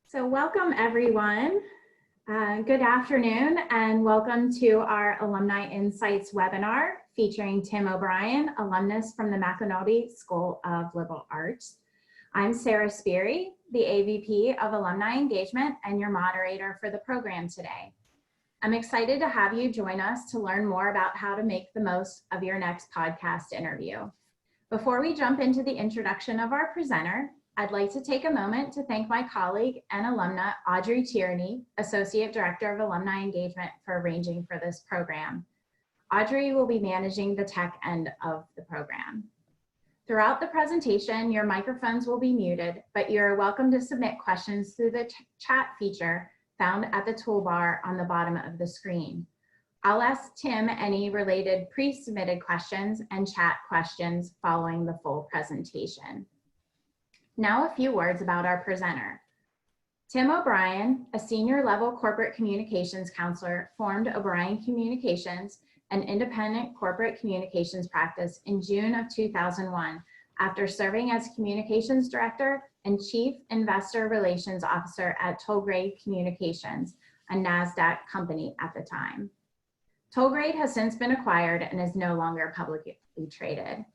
So welcome everyone. Good afternoon and welcome to our Alumni Insights webinar featuring Tim O'Brien, alumnus from the McAnulty School of Liberal Arts. I'm Sarah Speary, the AVP of Alumni Engagement and your moderator for the program today. I'm excited to have you join us to learn more about how to make the most of your next podcast interview. Before we jump into the introduction of our presenter, I'd like to take a moment to thank my colleague and alumna, Audrey Tierney, Associate Director of Alumni Engagement, for arranging for this program. Audrey will be managing the tech end of the program. Throughout the presentation, your microphones will be muted, but you're welcome to submit questions through the chat feature found at the toolbar on the bottom of the screen. I'll ask Tim any related pre-submitted questions and chat questions following the full presentation. Now a few words about our presenter. Tim O'Brien, a senior level corporate communications counselor, formed O'Brien Communications, an independent corporate communications practice, in June of 2001 after serving as communications director and chief investor relations officer at Tollgrade Communications, a NASDAQ company at the time. Tollgrade has since been acquired and is no longer publicly traded.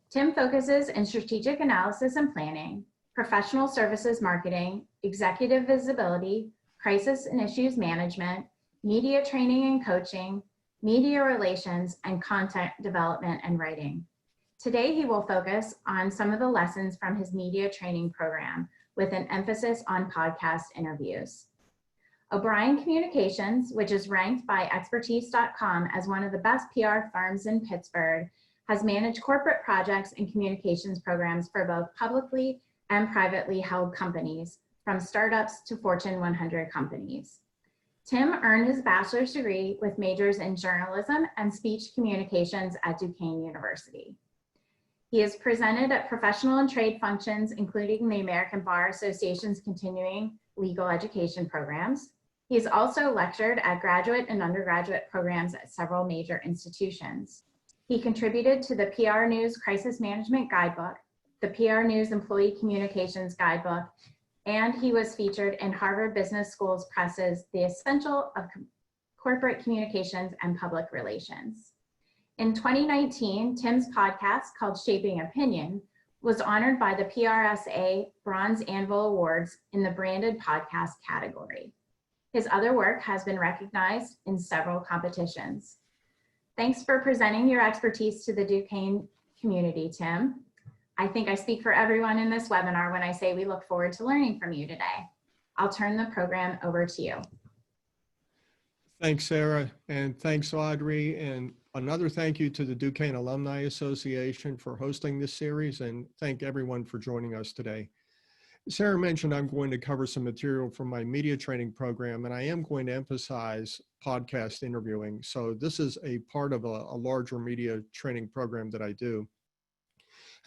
Tim focuses in strategic analysis and planning, professional services marketing, executive visibility, crisis and issues management, media training and coaching, media relations, and content development and writing. Today, he will focus on some of the lessons from his media training program with an emphasis on podcast interviews. O'Brien Communications, which is ranked by expertise.com as one of the best PR firms in Pittsburgh, has managed corporate projects and communications programs for both publicly and privately held companies, from startups to Fortune 100 companies. Tim earned his bachelor's degree with majors in journalism and speech communications at Duquesne University. He has presented at professional and trade functions, including the American Bar Association's continuing legal education programs. He has also lectured at graduate and undergraduate programs at several major institutions. He contributed to the PR News Crisis Management Guidebook, the PR News Employee Communications Guidebook, and he was featured in Harvard Business School's Press's The Essential of Corporate Communications and Public Relations. In 2019, Tim's podcast, called Shaping Opinion, was honored by the PRSA Bronze Anvil Awards in the branded podcast category. His other work has been recognized in several competitions. Thanks for presenting your expertise to the Duquesne community, Tim. I think I speak for everyone in this webinar when I say we look forward to learning from you today. I'll turn the program over to you. Thanks, Sarah, and thanks, Audrey, and another thank you to the Duquesne Alumni Association for hosting this series, and thank everyone for joining us today. Sarah mentioned I'm going to cover some material from my media training program, and I am going to emphasize podcast interviewing. So this is a part of a larger media training program that I do.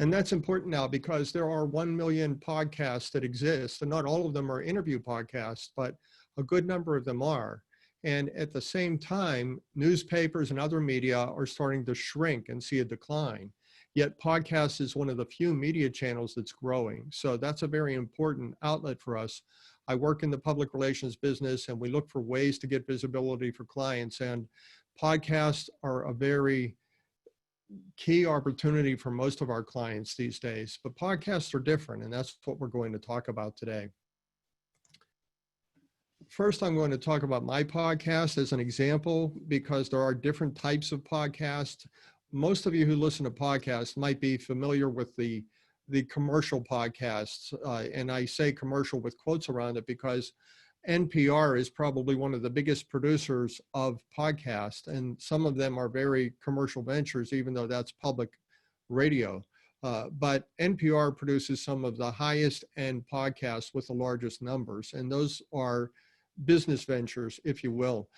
And that's important now because there are 1 million podcasts that exist, and not all of them are interview podcasts, but a good number of them are. And at the same time, newspapers and other media are starting to shrink and see a decline. Yet podcast is one of the few media channels that's growing. So that's a very important outlet for us. I work in the public relations business and we look for ways to get visibility for clients, and podcasts are a very key opportunity for most of our clients these days. But podcasts are different, and that's what we're going to talk about today. First, I'm going to talk about my podcast as an example because there are different types of podcasts. Most of you who listen to podcasts might be familiar with the commercial podcasts, and I say commercial with quotes around it because NPR is probably one of the biggest producers of podcasts, and some of them are very commercial ventures, even though that's public radio. But NPR produces some of the highest end podcasts with the largest numbers, and those are business ventures, if you will.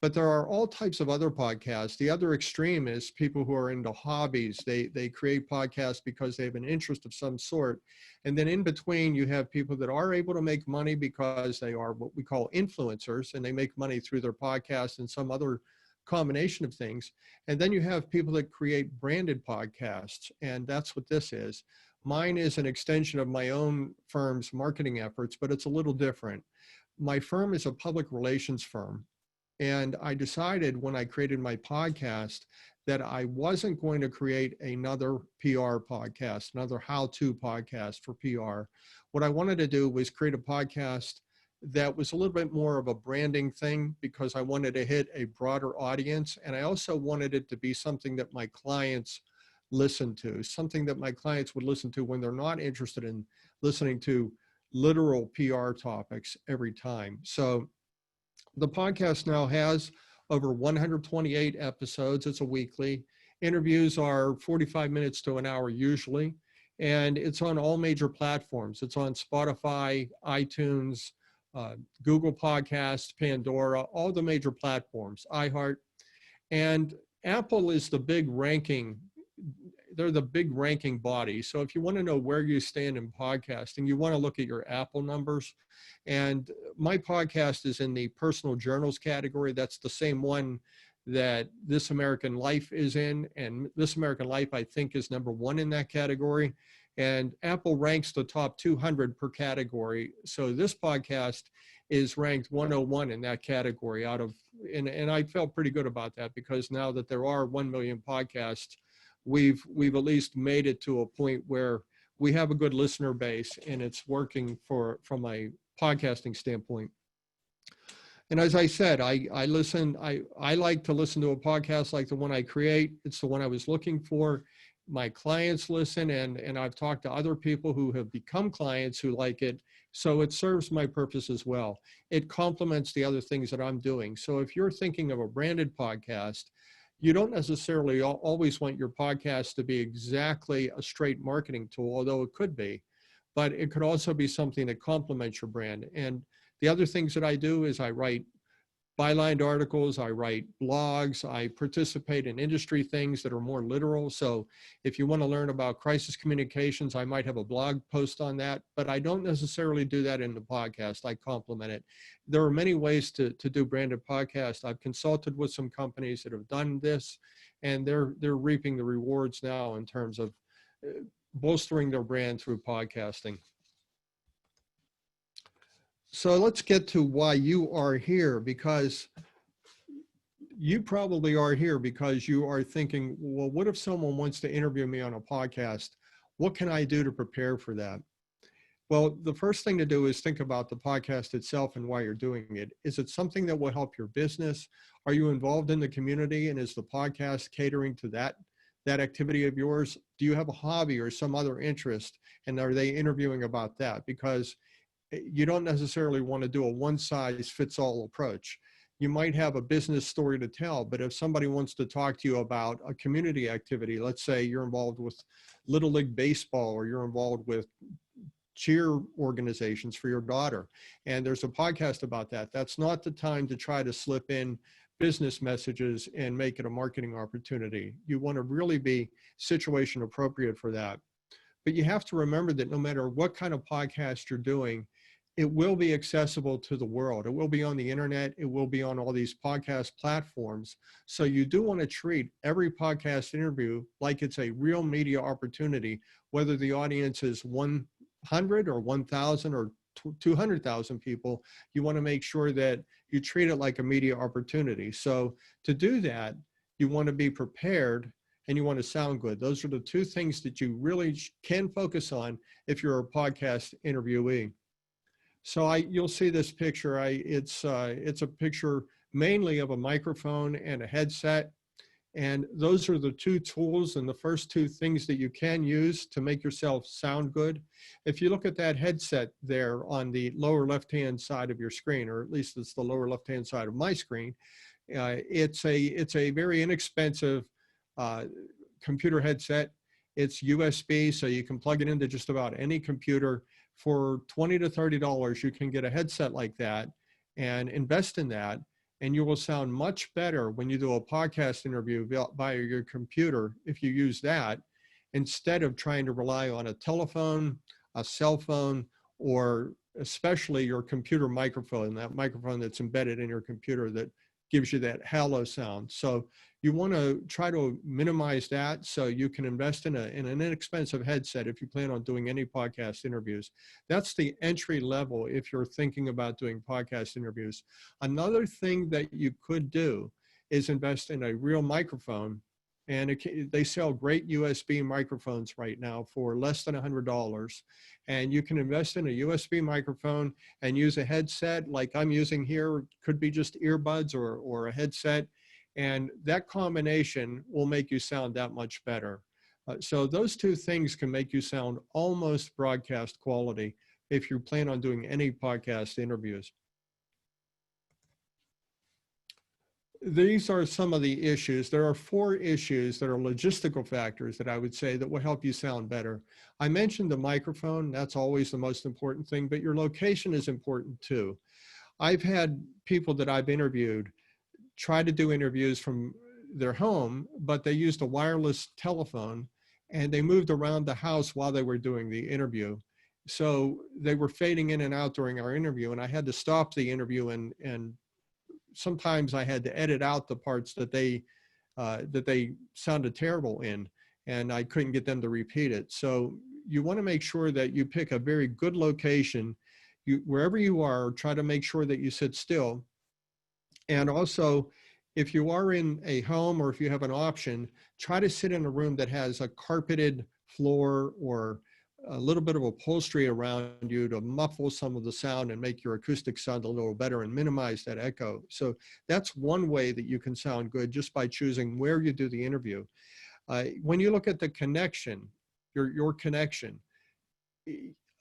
But there are all types of other podcasts. The other extreme is people who are into hobbies. They create podcasts because they have an interest of some sort. And then in between, you have people that are able to make money because they are what we call influencers, and they make money through their podcast and some other combination of things. And then you have people that create branded podcasts, and that's what this is. Mine is an extension of my own firm's marketing efforts, but it's a little different. My firm is a public relations firm. And I decided when I created my podcast that I wasn't going to create another PR podcast, another how-to podcast for PR. What I wanted to do was create a podcast that was a little bit more of a branding thing because I wanted to hit a broader audience. And I also wanted it to be something that my clients listen to, something that my clients would listen to when they're not interested in listening to literal PR topics every time. So the podcast now has over 128 episodes. It's a weekly. Interviews are 45 minutes to an hour usually, and it's on all major platforms. It's on Spotify, iTunes, Google Podcasts, Pandora, all the major platforms, iHeart. And Apple is the big ranking. They're the big ranking body. So if you want to know where you stand in podcasting, you want to look at your Apple numbers. And my podcast is in the personal journals category. That's the same one that This American Life is in. And This American Life, I think, is #1 in that category. And Apple ranks the top 200 per category. So this podcast is ranked 101 in that category out of, and I felt pretty good about that because now that there are 1 million podcasts, we've at least made it to a point where we have a good listener base and it's working from a podcasting standpoint. And as I said, I like to listen to a podcast like the one I create. It's the one I was looking for. My clients listen, and I've talked to other people who have become clients who like it. So it serves my purpose as well. It complements the other things that I'm doing. So if you're thinking of a branded podcast, you don't necessarily always want your podcast to be exactly a straight marketing tool, although it could be, but it could also be something that complements your brand. And the other things that I do is I write bylined articles, I write blogs, I participate in industry things that are more literal. So if you want to learn about crisis communications, I might have a blog post on that, but I don't necessarily do that in the podcast. I complement it. There are many ways to do branded podcasts. I've consulted with some companies that have done this, and they're reaping the rewards now in terms of bolstering their brand through podcasting. So let's get to why you are here, because you probably are here because you are thinking, well, what if someone wants to interview me on a podcast? What can I do to prepare for that? Well, the first thing to do is think about the podcast itself and why you're doing it. Is it something that will help your business? Are you involved in the community, and is the podcast catering to that activity of yours? Do you have a hobby or some other interest, and are they interviewing about that? Because you don't necessarily want to do a one-size-fits-all approach. You might have a business story to tell, but if somebody wants to talk to you about a community activity, let's say you're involved with Little League Baseball, or you're involved with cheer organizations for your daughter, and there's a podcast about that, that's not the time to try to slip in business messages and make it a marketing opportunity. You want to really be situation appropriate for that. But you have to remember that no matter what kind of podcast you're doing, it will be accessible to the world. It will be on the internet. It will be on all these podcast platforms. So you do want to treat every podcast interview like it's a real media opportunity, whether the audience is 100 or 1,000 or 200,000 people. You want to make sure that you treat it like a media opportunity. So to do that, you want to be prepared and you want to sound good. Those are the two things that you really can focus on if you're a podcast interviewee. So you'll see this picture. It's a picture mainly of a microphone and a headset. And those are the two tools and the first two things that you can use to make yourself sound good. If you look at that headset there on the lower left-hand side of your screen, or at least it's the lower left-hand side of my screen, it's a very inexpensive computer headset. It's USB, so you can plug it into just about any computer. For $20 to $30, you can get a headset like that and invest in that, and you will sound much better when you do a podcast interview via your computer if you use that, instead of trying to rely on a telephone, a cell phone, or especially your computer microphone, that microphone that's embedded in your computer that gives you that halo sound. So you want to try to minimize that so you can invest in an inexpensive headset if you plan on doing any podcast interviews. That's the entry level if you're thinking about doing podcast interviews. Another thing that you could do is invest in a real microphone. And they sell great USB microphones right now for less than $100. And you can invest in a USB microphone and use a headset like I'm using here. Could be just earbuds or a headset. And that combination will make you sound that much better. So those two things can make you sound almost broadcast quality if you plan on doing any podcast interviews. These are some of the issues. There are 4 issues that are logistical factors that I would say that will help you sound better. I mentioned the microphone. That's always the most important thing, but your location is important too. I've had people that I've interviewed try to do interviews from their home, but they used a wireless telephone and they moved around the house while they were doing the interview. So they were fading in and out during our interview, and I had to stop the interview and sometimes I had to edit out the parts that they sounded terrible in, and I couldn't get them to repeat it. So you want to make sure that you pick a very good location. Wherever you are, try to make sure that you sit still. And also, if you are in a home or if you have an option, try to sit in a room that has a carpeted floor or a little bit of upholstery around you to muffle some of the sound and make your acoustics sound a little better and minimize that echo. So that's one way that you can sound good, just by choosing where you do the interview. When you look at the connection, your connection,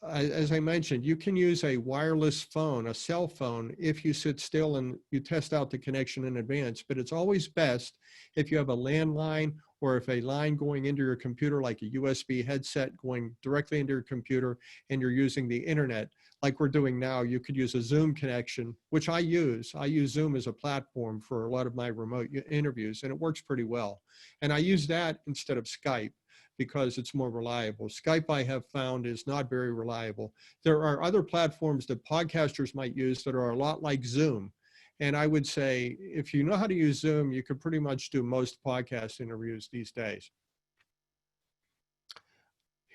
as I mentioned, you can use a wireless phone, a cell phone, if you sit still and you test out the connection in advance. But it's always best if you have a landline or if a line going into your computer, like a USB headset going directly into your computer, and you're using the internet, like we're doing now. You could use a Zoom connection, which I use. I use Zoom as a platform for a lot of my remote interviews, and it works pretty well. And I use that instead of Skype because it's more reliable. Skype, I have found, is not very reliable. There are other platforms that podcasters might use that are a lot like Zoom. And I would say, if you know how to use Zoom, you can pretty much do most podcast interviews these days.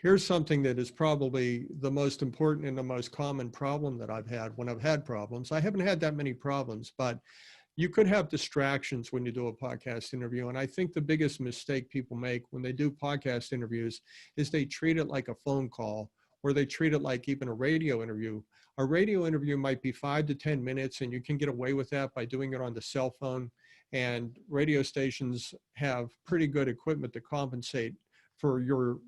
Here's something that is probably the most important and the most common problem that I've had when I've had problems. I haven't had that many problems, but you could have distractions when you do a podcast interview. And I think the biggest mistake people make when they do podcast interviews is they treat it like a phone call, or they treat it like even a radio interview. A radio interview might be 5 to 10 minutes, and you can get away with that by doing it on the cell phone. And radio stations have pretty good equipment to compensate for your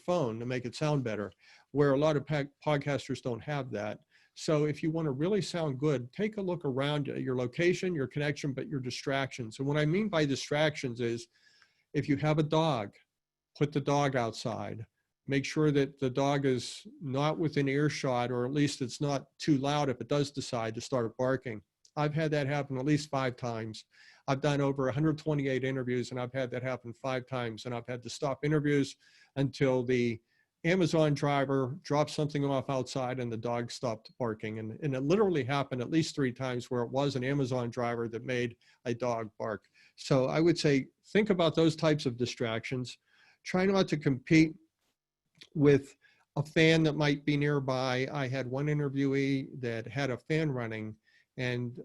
phone to make it sound better, where a lot of podcasters don't have that. So if you want to really sound good, take a look around your location, your connection, but your distractions. And what I mean by distractions is, if you have a dog, put the dog outside. Make sure that the dog is not within earshot, or at least it's not too loud if it does decide to start barking. I've had that happen at least 5 times. I've done over 128 interviews, and I've had that happen 5 times. And I've had to stop interviews until the Amazon driver dropped something off outside and the dog stopped barking. And it literally happened at least 3 times where it was an Amazon driver that made a dog bark. So I would say, think about those types of distractions. Try not to compete with a fan that might be nearby. I had one interviewee that had a fan running, and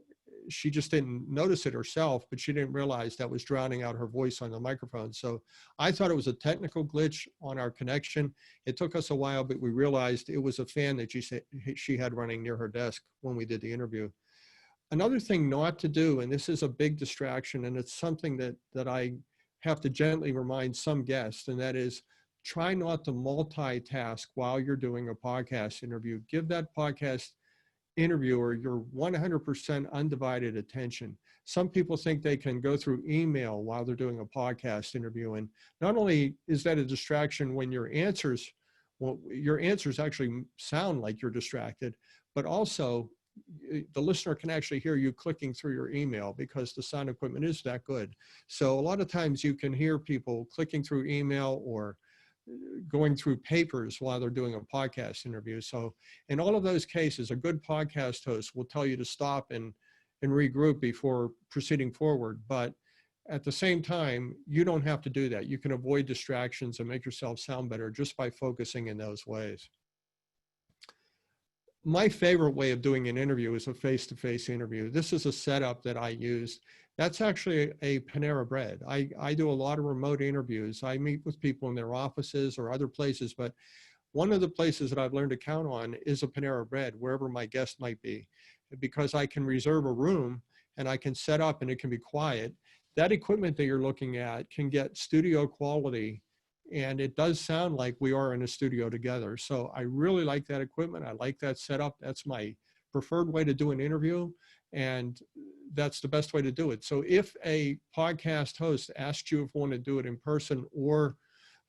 she just didn't notice it herself, but she didn't realize that was drowning out her voice on the microphone. So I thought it was a technical glitch on our connection. It took us a while, but we realized it was a fan that she had running near her desk when we did the interview. Another thing not to do, and this is a big distraction, and it's something that I have to gently remind some guests, and that is, try not to multitask while you're doing a podcast interview. Give that podcast interviewer your 100% undivided attention. Some people think they can go through email while they're doing a podcast interview. And not only is that a distraction when your answers actually sound like you're distracted, but also the listener can actually hear you clicking through your email because the sound equipment is that good. So a lot of times you can hear people clicking through email or going through papers while they're doing a podcast interview. So in all of those cases, a good podcast host will tell you to stop and and regroup before proceeding forward. But at the same time, you don't have to do that. You can avoid distractions and make yourself sound better just by focusing in those ways. My favorite way of doing an interview is a face-to-face interview. This is a setup that I use. That's actually a Panera Bread. I do a lot of remote interviews. I meet with people in their offices or other places, but one of the places that I've learned to count on is a Panera Bread, wherever my guest might be, because I can reserve a room and I can set up and it can be quiet. That equipment that you're looking at can get studio quality, and it does sound like we are in a studio together. So I really like that equipment. I like that setup. That's my preferred way to do an interview, and that's the best way to do it. So if a podcast host asks you if you want to do it in person or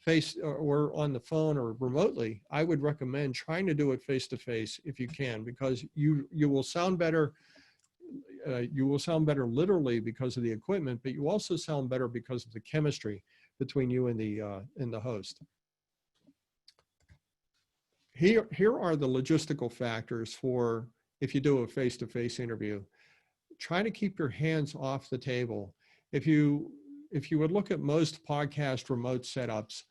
face or on the phone or remotely, I would recommend trying to do it face to face if you can, because you will sound better. You will sound better literally because of the equipment, but you also sound better because of the chemistry between you and the host. Here are the logistical factors for if you do a face-to-face interview. Try to keep your hands off the table. If you would look at most podcast remote setups,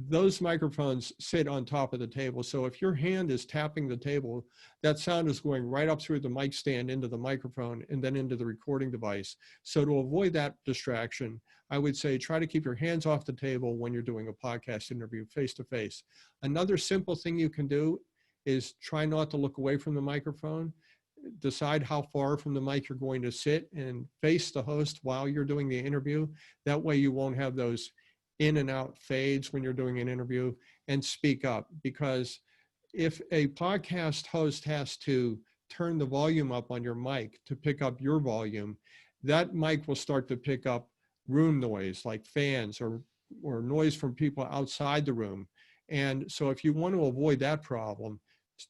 those microphones sit on top of the table. So if your hand is tapping the table, that sound is going right up through the mic stand into the microphone and then into the recording device. So to avoid that distraction, I would say try to keep your hands off the table when you're doing a podcast interview face to face. Another simple thing you can do is try not to look away from the microphone. Decide how far from the mic you're going to sit and face the host while you're doing the interview. That way you won't have those in and out fades when you're doing an interview, and speak up, because if a podcast host has to turn the volume up on your mic to pick up your volume, that mic will start to pick up room noise like fans or noise from people outside the room. And so if you want to avoid that problem,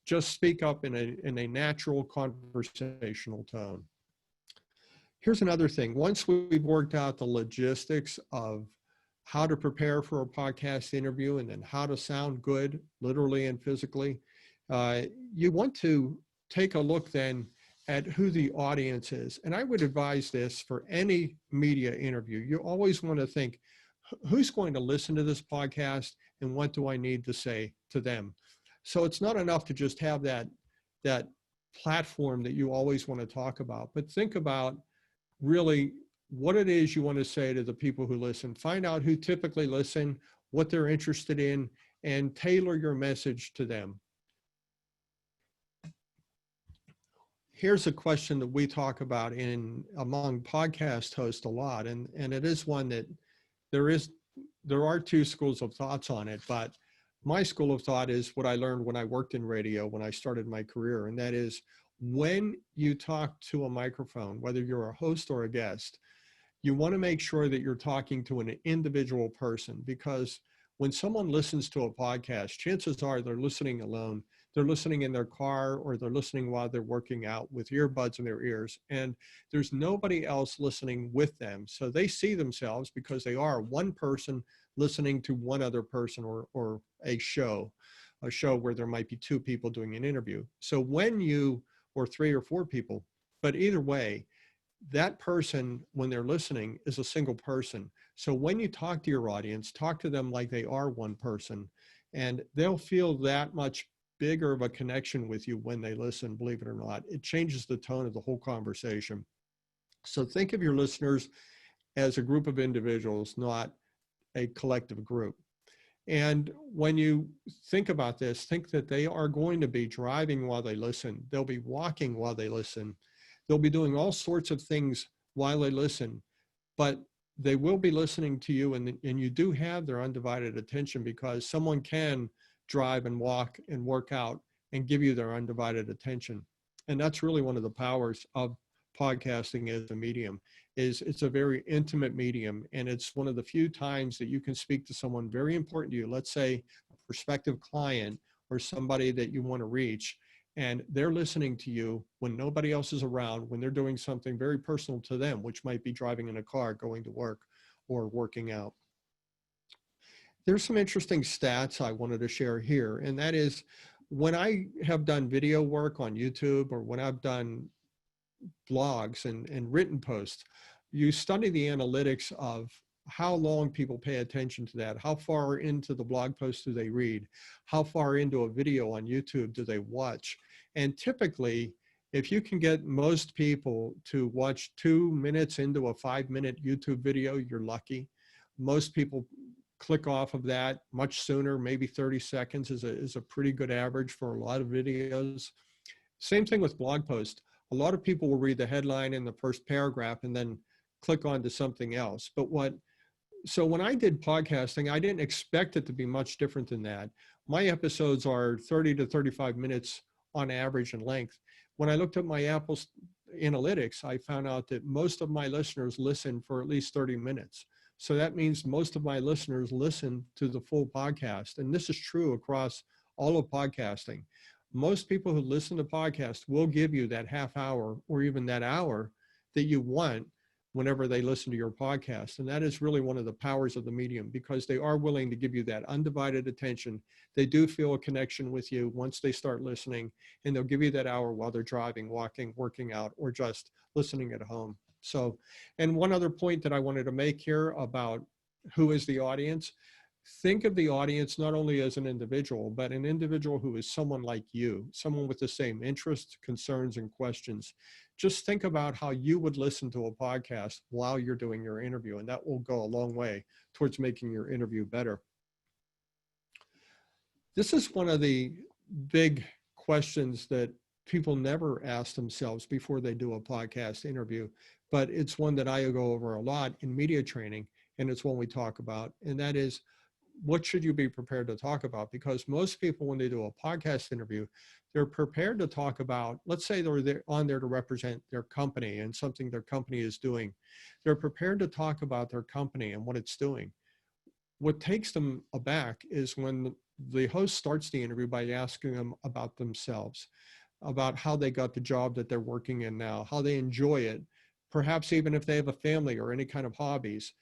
just speak up in a natural conversational tone. Here's another thing. Once we've worked out the logistics of how to prepare for a podcast interview and then how to sound good, literally and physically, you want to take a look then at who the audience is. And I would advise this for any media interview. You always want to think, who's going to listen to this podcast and what do I need to say to them? So it's not enough to just have that platform that you always want to talk about, but think about really what it is you want to say to the people who listen. Find out who typically listen, what they're interested in, and tailor your message to them. Here's a question that we talk about among podcast hosts a lot, and it is one that there are two schools of thoughts on it, but my school of thought is what I learned when I worked in radio, when I started my career, and that is when you talk to a microphone, whether you're a host or a guest, you want to make sure that you're talking to an individual person, because when someone listens to a podcast, chances are they're listening alone. They're listening in their car, or they're listening while they're working out with earbuds in their ears, and there's nobody else listening with them. So they see themselves because they are one person listening to one other person, or a show where there might be two people doing an interview. So or three or four people, but either way, that person, when they're listening, is a single person. So when you talk to your audience, talk to them like they are one person, and they'll feel that much bigger of a connection with you when they listen, believe it or not. It changes the tone of the whole conversation. So think of your listeners as a group of individuals, not a collective group. And when you think about this, think that they are going to be driving while they listen. They'll be walking while they listen. They'll be doing all sorts of things while they listen, but they will be listening to you, and you do have their undivided attention, because someone can drive and walk and work out and give you their undivided attention. And that's really one of the powers of podcasting as a medium. It's a very intimate medium, and it's one of the few times that you can speak to someone very important to you, let's say a prospective client or somebody that you want to reach, and they're listening to you when nobody else is around, when they're doing something very personal to them, which might be driving in a car, going to work, or working out. There's some interesting stats I wanted to share here, and that is when I have done video work on YouTube, or when I've done blogs and written posts, you study the analytics of how long people pay attention to that, how far into the blog post do they read, how far into a video on YouTube do they watch. And typically, if you can get most people to watch 2 minutes into a 5-minute YouTube video, you're lucky. Most people click off of that much sooner. Maybe 30 seconds is a pretty good average for a lot of videos. Same thing with blog posts. A lot of people will read the headline in the first paragraph and then click on to something else. So when I did podcasting, I didn't expect it to be much different than that. My episodes are 30 to 35 minutes on average in length. When I looked at my Apple's analytics, I found out that most of my listeners listen for at least 30 minutes. So that means most of my listeners listen to the full podcast. And this is true across all of podcasting. Most people who listen to podcasts will give you that half hour or even that hour that you want whenever they listen to your podcast. And that is really one of the powers of the medium, because they are willing to give you that undivided attention. They do feel a connection with you once they start listening, and they'll give you that hour while they're driving, walking, working out, or just listening at home. So, and one other point that I wanted to make here about who is the audience. Think of the audience not only as an individual, but an individual who is someone like you, someone with the same interests, concerns, and questions. Just think about how you would listen to a podcast while you're doing your interview, and that will go a long way towards making your interview better. This is one of the big questions that people never ask themselves before they do a podcast interview, but it's one that I go over a lot in media training, and it's one we talk about, and that is, what should you be prepared to talk about? Because most people, when they do a podcast interview, they're prepared to talk about, let's say they're on there to represent their company and something their company is doing. They're prepared to talk about their company and what it's doing. What takes them aback is when the host starts the interview by asking them about themselves, about how they got the job that they're working in now, how they enjoy it, perhaps even if they have a family or any kind of hobbies.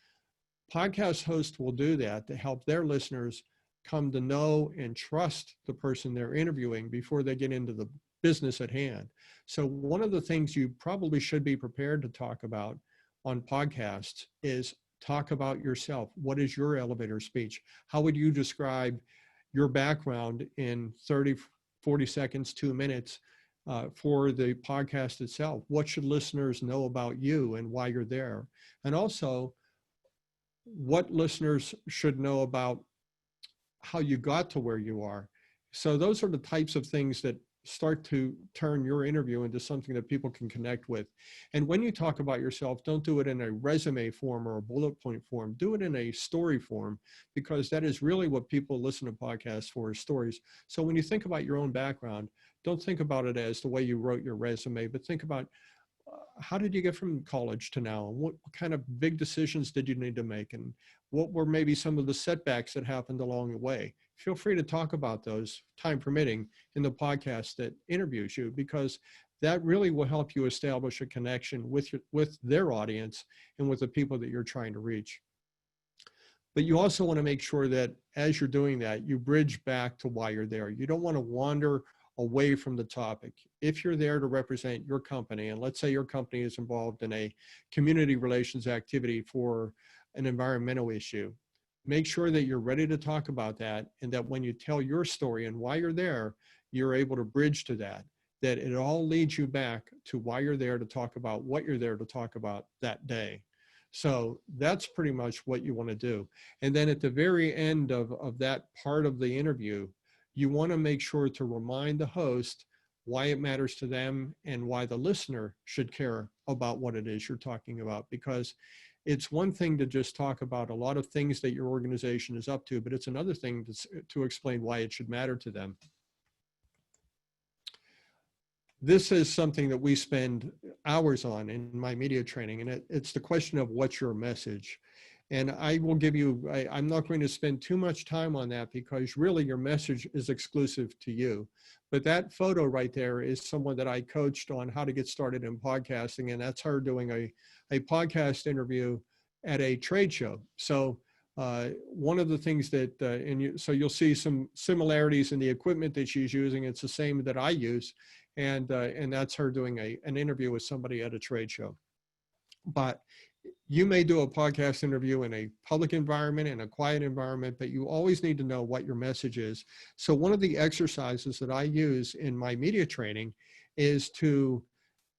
Podcast hosts will do that to help their listeners come to know and trust the person they're interviewing before they get into the business at hand. So one of the things you probably should be prepared to talk about on podcasts is talk about yourself. What is your elevator speech? How would you describe your background in 30, 40 seconds, 2 minutes for the podcast itself? What should listeners know about you and why you're there? And also, what listeners should know about how you got to where you are. So those are the types of things that start to turn your interview into something that people can connect with. And when you talk about yourself, don't do it in a resume form or a bullet point form. Do it in a story form, because that is really what people listen to podcasts for, is stories. So when you think about your own background, don't think about it as the way you wrote your resume, but think about how did you get from college to now? And what kind of big decisions did you need to make? And what were maybe some of the setbacks that happened along the way? Feel free to talk about those, time permitting, in the podcast that interviews you, because that really will help you establish a connection with their audience and with the people that you're trying to reach. But you also want to make sure that as you're doing that, you bridge back to why you're there. You don't want to wander away from the topic. If you're there to represent your company, and let's say your company is involved in a community relations activity for an environmental issue, make sure that you're ready to talk about that, and that when you tell your story and why you're there, you're able to bridge to that it all leads you back to why you're there to talk about what you're there to talk about that day. So that's pretty much what you want to do. And then at the very end of that part of the interview, you want to make sure to remind the host why it matters to them and why the listener should care about what it is you're talking about. Because it's one thing to just talk about a lot of things that your organization is up to, but it's another thing to explain why it should matter to them. This is something that we spend hours on in my media training, and it's the question of what's your message. And I will give you, I'm not going to spend too much time on that, because really your message is exclusive to you. But that photo right there is someone that I coached on how to get started in podcasting, and that's her doing a podcast interview at a trade show. So one of the things that, so you'll see some similarities in the equipment that she's using. It's the same that I use. and that's her doing an interview with somebody at a trade show. But you may do a podcast interview in a public environment, in a quiet environment, but you always need to know what your message is. So one of the exercises that I use in my media training is to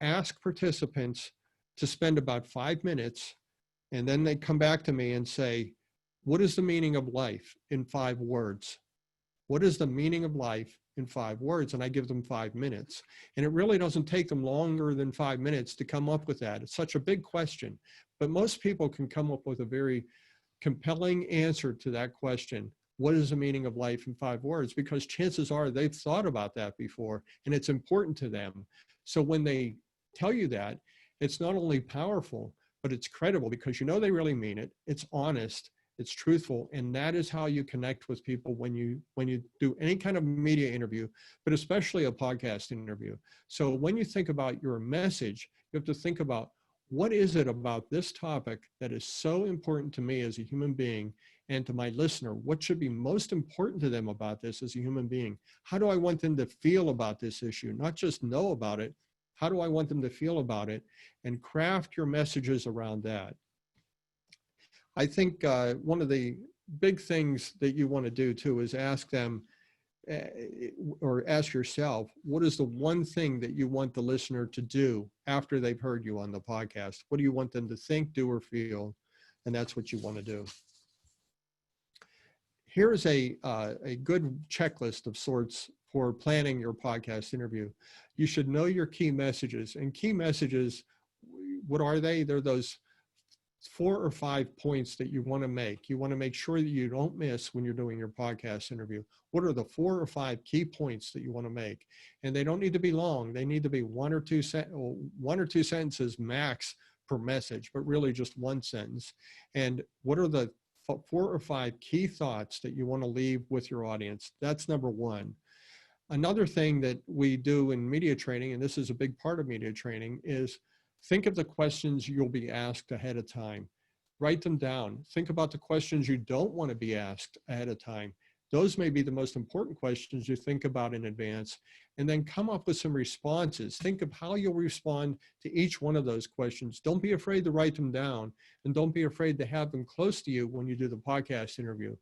ask participants to spend about 5 minutes, and then they come back to me and say, what is the meaning of life in 5 words? What is the meaning of life in 5 words? And I give them 5 minutes. And it really doesn't take them longer than 5 minutes to come up with that. It's such a big question, but most people can come up with a very compelling answer to that question. What is the meaning of life in 5 words? Because chances are they've thought about that before and it's important to them. So when they tell you that, it's not only powerful, but it's credible because you know they really mean it. It's honest. It's truthful, and that is how you connect with people when you do any kind of media interview, but especially a podcast interview. So when you think about your message, you have to think about, what is it about this topic that is so important to me as a human being and to my listener? What should be most important to them about this as a human being? How do I want them to feel about this issue? Not just know about it. How do I want them to feel about it? And craft your messages around that. I think one of the big things that you want to do too is ask them, or ask yourself, what is the one thing that you want the listener to do after they've heard you on the podcast? What do you want them to think, do, or feel? And that's what you want to do. Here is a good checklist of sorts for planning your podcast interview. You should know your key messages. And key messages, what are they? They're those 4 or 5 points that you want to make. You want to make sure that you don't miss when you're doing your podcast interview. What are the 4 or 5 key points that you want to make? And they don't need to be long. They need to be one or two sentences max per message, but really just one sentence. And what are the 4 or 5 key thoughts that you want to leave with your audience? That's number one. Another thing that we do in media training, and this is a big part of media training, is think of the questions you'll be asked ahead of time. Write them down. Think about the questions you don't want to be asked ahead of time. Those may be the most important questions you think about in advance, and then come up with some responses. Think of how you'll respond to each one of those questions. Don't be afraid to write them down, and don't be afraid to have them close to you when you do the podcast interview.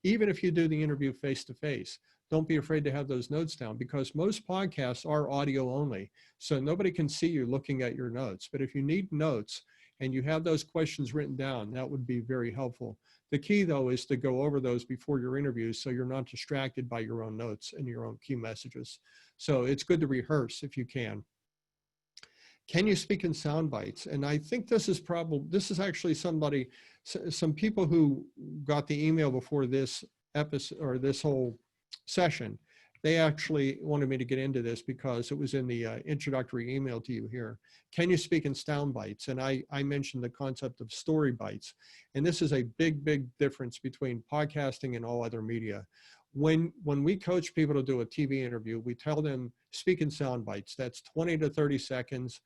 Even if you do the interview face-to-face, don't be afraid to have those notes down, because most podcasts are audio only. So nobody can see you looking at your notes. But if you need notes and you have those questions written down, that would be very helpful. The key, though, is to go over those before your interview so you're not distracted by your own notes and your own key messages. So it's good to rehearse if you can. Can you speak in sound bites? And I think this is actually some people who got the email before this episode or this whole session. They actually wanted me to get into this because it was in the introductory email to you here. Can you speak in sound bites? And I mentioned the concept of story bites. And this is a big, big difference between podcasting and all other media. When we coach people to do a TV interview, we tell them speak in sound bites. That's 20 to 30 seconds.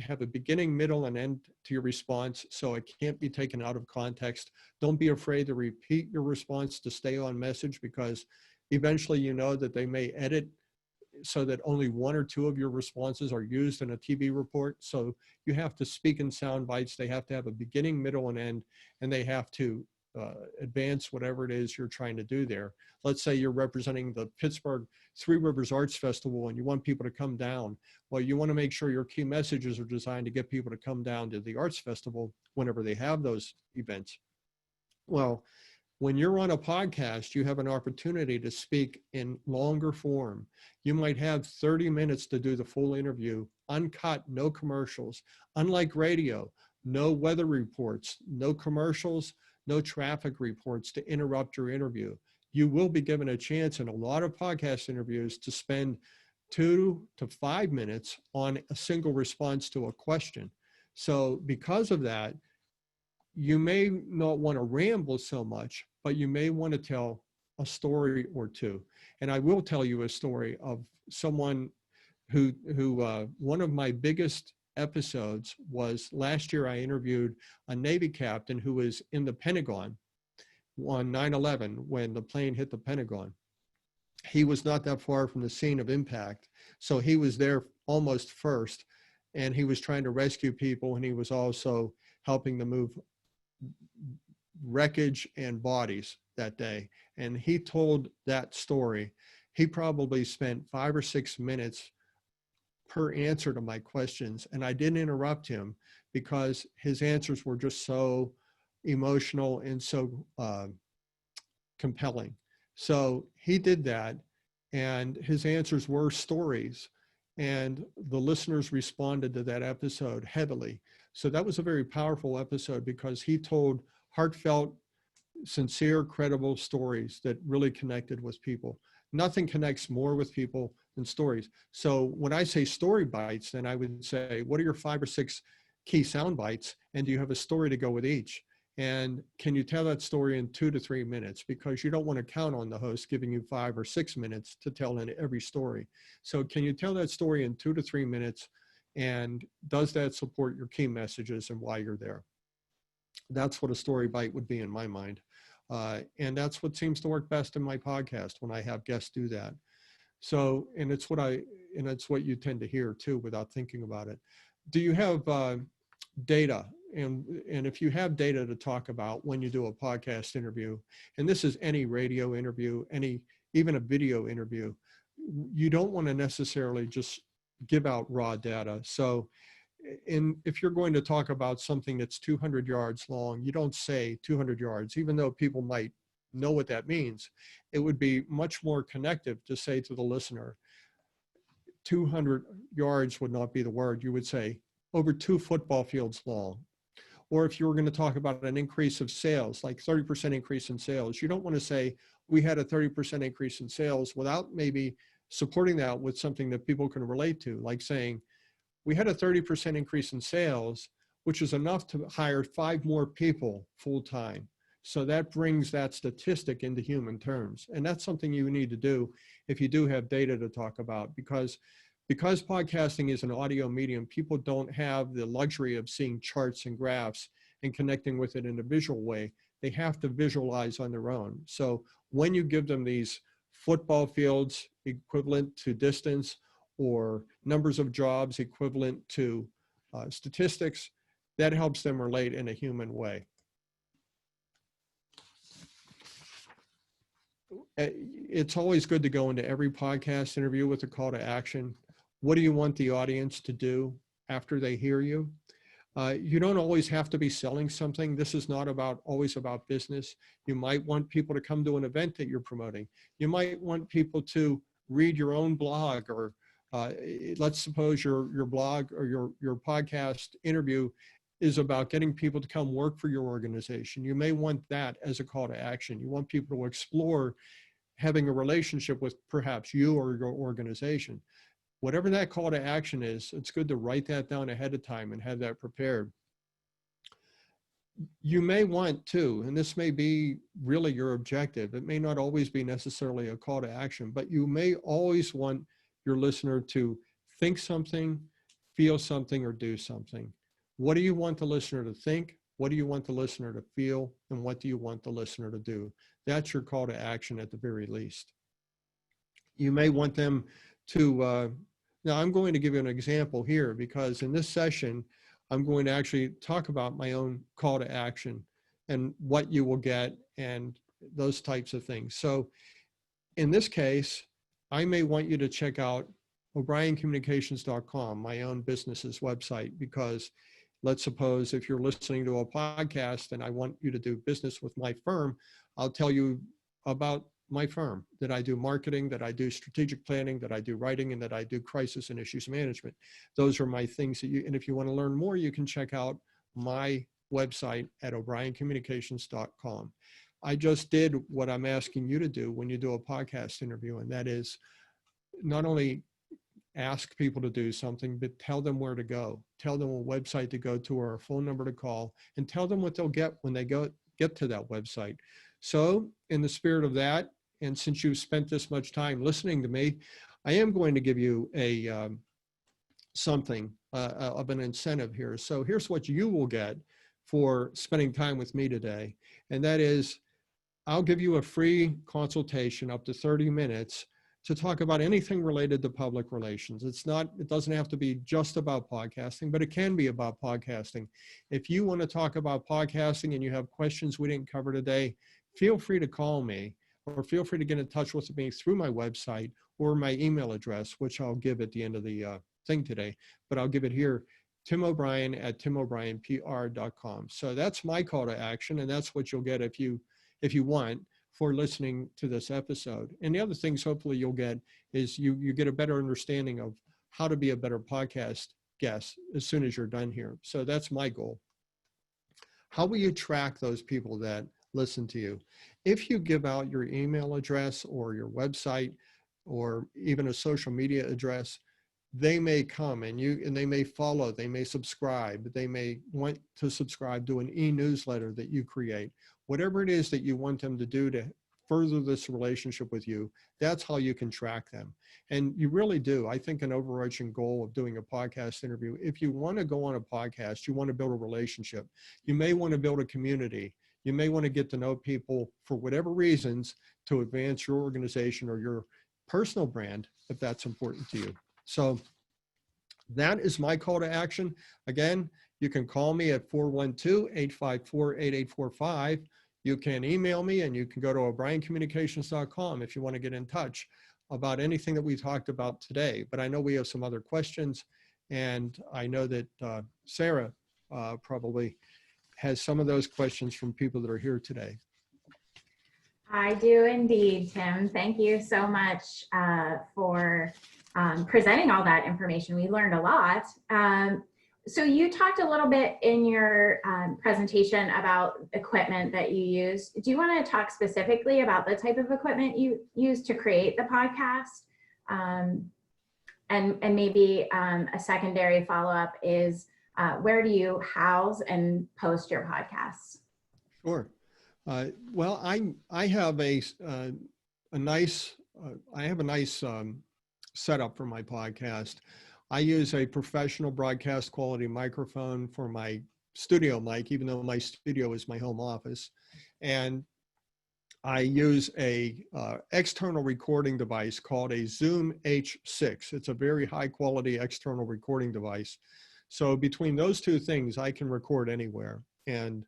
Have a beginning, middle, and end to your response so it can't be taken out of context. Don't be afraid to repeat your response to stay on message, because eventually you know that they may edit so that only 1 or 2 of your responses are used in a TV report. So you have to speak in sound bites. They have to have a beginning, middle, and end, and they have to advance whatever it is you're trying to do there. Let's say you're representing the Pittsburgh Three Rivers Arts Festival and you want people to come down. Well, you want to make sure your key messages are designed to get people to come down to the arts festival whenever they have those events. Well, when you're on a podcast, you have an opportunity to speak in longer form. You might have 30 minutes to do the full interview, uncut, no commercials. Unlike radio, no weather reports, no commercials, no traffic reports to interrupt your interview. You will be given a chance in a lot of podcast interviews to spend 2 to 5 minutes on a single response to a question. So because of that, you may not want to ramble so much, but you may want to tell a story or two. And I will tell you a story of someone who one of my biggest episodes was last year. I interviewed a Navy captain who was in the Pentagon on 9/11 when the plane hit the Pentagon. He was not that far from the scene of impact, So he was there almost first, and he was trying to rescue people, and he was also helping to move wreckage and bodies that day. And he told that story. He probably spent 5 or 6 minutes per answer to my questions, and I didn't interrupt him because his answers were just so emotional and so compelling. So he did that, and his answers were stories, and the listeners responded to that episode heavily. So that was a very powerful episode because he told heartfelt, sincere, credible stories that really connected with people. Nothing connects more with people than stories. So when I say story bites, then I would say, what are your 5 or 6 key sound bites? And do you have a story to go with each? And can you tell that story in 2 to 3 minutes? Because you don't want to count on the host giving you 5 or 6 minutes to tell in every story. So can you tell that story in 2 to 3 minutes? And does that support your key messages and why you're there? That's what a story bite would be in my mind. And that's what seems to work best in my podcast when I have guests do that. So, and it's what you tend to hear too without thinking about it. Do you have data? And if you have data to talk about when you do a podcast interview, and this is any radio interview, even a video interview, you don't want to necessarily just give out raw data. So if you're going to talk about something that's 200 yards long, you don't say 200 yards, even though people might know what that means. It would be much more connective to say to the listener, 200 yards would not be the word. You would say over 2 football fields long. Or if you were going to talk about an increase of sales, like 30% increase in sales, you don't want to say we had a 30% increase in sales without maybe supporting that with something that people can relate to, like saying, we had a 30% increase in sales, which is enough to hire 5 more people full time. So that brings that statistic into human terms. And that's something you need to do if you do have data to talk about, because podcasting is an audio medium, people don't have the luxury of seeing charts and graphs and connecting with it in a visual way. They have to visualize on their own. So when you give them these football fields equivalent to distance, or numbers of jobs equivalent to statistics, that helps them relate in a human way. It's always good to go into every podcast interview with a call to action. What do you want the audience to do after they hear you? You don't always have to be selling something. This is not always about business. You might want people to come to an event that you're promoting. You might want people to read your own blog, or let's suppose your blog or your podcast interview is about getting people to come work for your organization. You may want that as a call to action. You want people to explore having a relationship with perhaps you or your organization. Whatever that call to action is, it's good to write that down ahead of time and have that prepared. You may want to, and this may be really your objective, it may not always be necessarily a call to action, but you may always want your listener to think something, feel something, or do something. What do you want the listener to think? What do you want the listener to feel? And what do you want the listener to do? That's your call to action at the very least. You may want them to, now I'm going to give you an example here, because in this session, I'm going to actually talk about my own call to action and what you will get and those types of things. So in this case, I may want you to check out o'briencommunications.com, my own business's website, because let's suppose if you're listening to a podcast and I want you to do business with my firm, I'll tell you about my firm, that I do marketing, that I do strategic planning, that I do writing, and that I do crisis and issues management. Those are my things that and if you want to learn more, you can check out my website at o'briencommunications.com. I just did what I'm asking you to do when you do a podcast interview, and that is not only ask people to do something, but tell them where to go. Tell them a website to go to or a phone number to call, and tell them what they'll get when they get to that website. So in the spirit of that, and since you've spent this much time listening to me, I am going to give you a something of an incentive here. So here's what you will get for spending time with me today. And that is, I'll give you a free consultation up to 30 minutes to talk about anything related to public relations. It doesn't have to be just about podcasting, but it can be about podcasting. If you want to talk about podcasting and you have questions we didn't cover today, feel free to call me, or feel free to get in touch with me through my website or my email address, which I'll give at the end of the thing today, but I'll give it here, timobrien@timobrienpr.com. So that's my call to action, and that's what you'll get if you want for listening to this episode. And the other things hopefully you'll get is you get a better understanding of how to be a better podcast guest as soon as you're done here. So that's my goal. How will you track those people that listen to you? If you give out your email address or your website or even a social media address, they may come and they may follow, they may subscribe, they may want to subscribe to an e-newsletter that you create. Whatever it is that you want them to do to further this relationship with you, that's how you can track them. And you really do. I think an overarching goal of doing a podcast interview, if you want to go on a podcast, you want to build a relationship, you may want to build a community, you may want to get to know people for whatever reasons to advance your organization or your personal brand, if that's important to you. So that is my call to action. Again, you can call me at 412-854-8845. You can email me, and you can go to o'briencommunications.com if you want to get in touch about anything that we talked about today. But I know we have some other questions, and I know that Sarah probably has some of those questions from people that are here today. I do indeed, Tim. Thank you so much for presenting all that information. We learned a lot. So you talked a little bit in your presentation about equipment that you use. Do you want to talk specifically about the type of equipment you use to create the podcast? And maybe a secondary follow-up is where do you house and post your podcasts? Sure. Well, I have a nice setup for my podcast. I use a professional broadcast quality microphone for my studio mic, even though my studio is my home office. And I use a external recording device called a Zoom H6. It's a very high quality external recording device. So between those two things, I can record anywhere. And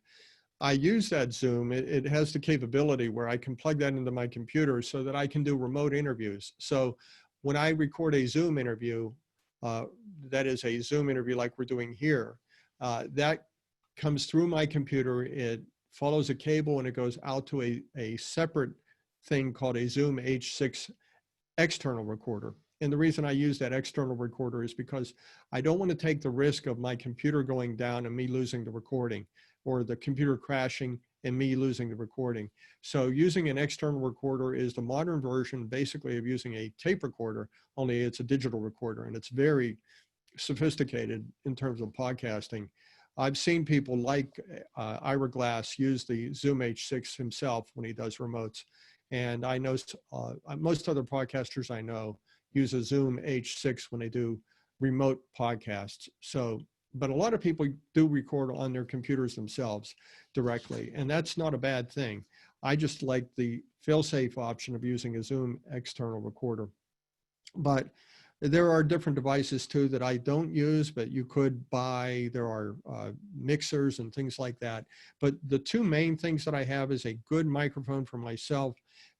I use that Zoom. It has the capability where I can plug that into my computer so that I can do remote interviews. So when I record a Zoom interview, that is a Zoom interview like we're doing here, that comes through my computer. It follows a cable and it goes out to a separate thing called a Zoom H6 external recorder. And the reason I use that external recorder is because I don't want to take the risk of my computer going down and me losing the recording, or the computer crashing and me losing the recording. So using an external recorder is the modern version basically of using a tape recorder, only it's a digital recorder, and it's very sophisticated in terms of podcasting. I've seen people like Ira Glass use the Zoom H6 himself when he does remotes. And I know most other podcasters I know use a Zoom H6 when they do remote podcasts. So, but a lot of people do record on their computers themselves directly, and that's not a bad thing. I just like the fail-safe option of using a Zoom external recorder. But there are different devices too that I don't use, but you could buy. There are mixers and things like that. But the two main things that I have is a good microphone for myself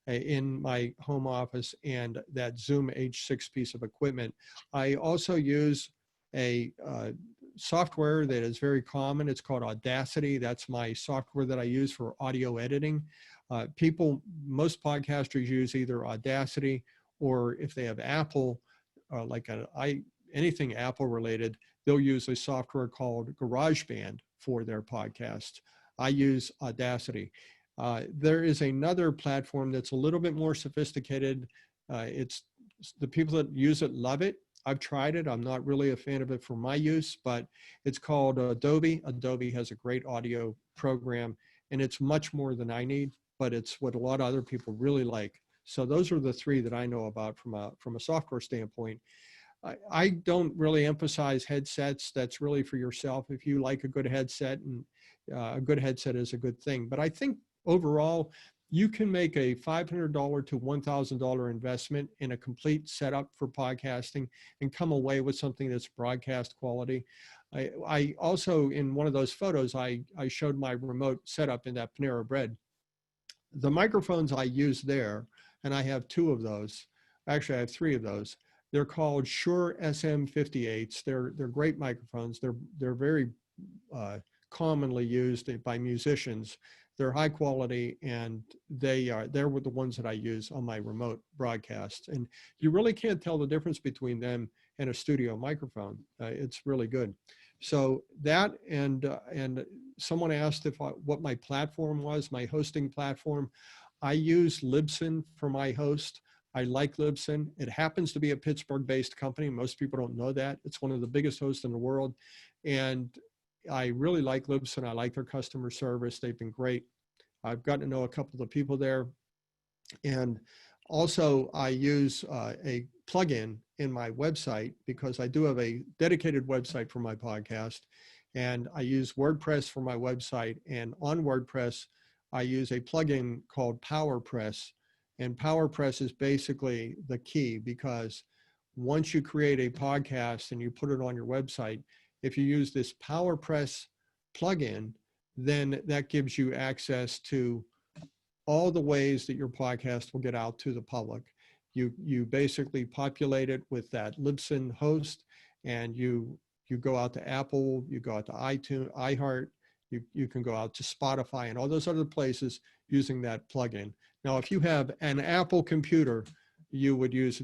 in my home office and that Zoom H6 piece of equipment. I also use a software that is very common. It's called Audacity. That's my software that I use for audio editing. Most podcasters use either Audacity, or if they have Apple, anything Apple related, they'll use a software called GarageBand for their podcast. I use Audacity. There is another platform that's a little bit more sophisticated. It's the people that use it love it. I've tried it. I'm not really a fan of it for my use, but it's called Adobe. Adobe has a great audio program, and it's much more than I need, but it's what a lot of other people really like. So those are the three that I know about from a software standpoint. I don't really emphasize headsets. That's really for yourself. If you like a good headset, and a good headset is a good thing. But I think overall, You can make a $500 to $1,000 investment in a complete setup for podcasting and come away with something that's broadcast quality. I also, in one of those photos, I showed my remote setup in that Panera Bread. The microphones I use there, and I have two of those. Actually, I have three of those. They're called Shure SM58s. They're great microphones. They're very commonly used by musicians. They're high quality, and they're the ones that I use on my remote broadcasts. And you really can't tell the difference between them and a studio microphone. It's really good. So that, and someone asked what my platform was, my hosting platform. I use Libsyn for my host. I like Libsyn. It happens to be a Pittsburgh-based company. Most people don't know that. It's one of the biggest hosts in the world. And I really like Libsyn. I like their customer service. They've been great. I've gotten to know a couple of the people there. And also I use a plugin in my website because I do have a dedicated website for my podcast. And I use WordPress for my website. And on WordPress, I use a plugin called PowerPress. And PowerPress is basically the key, because once you create a podcast and you put it on your website, if you use this PowerPress plugin, then that gives you access to all the ways that your podcast will get out to the public. You basically populate it with that Libsyn host, and you go out to Apple, you go out to iTunes, iHeart, you can go out to Spotify and all those other places using that plugin. Now, if you have an Apple computer, you would use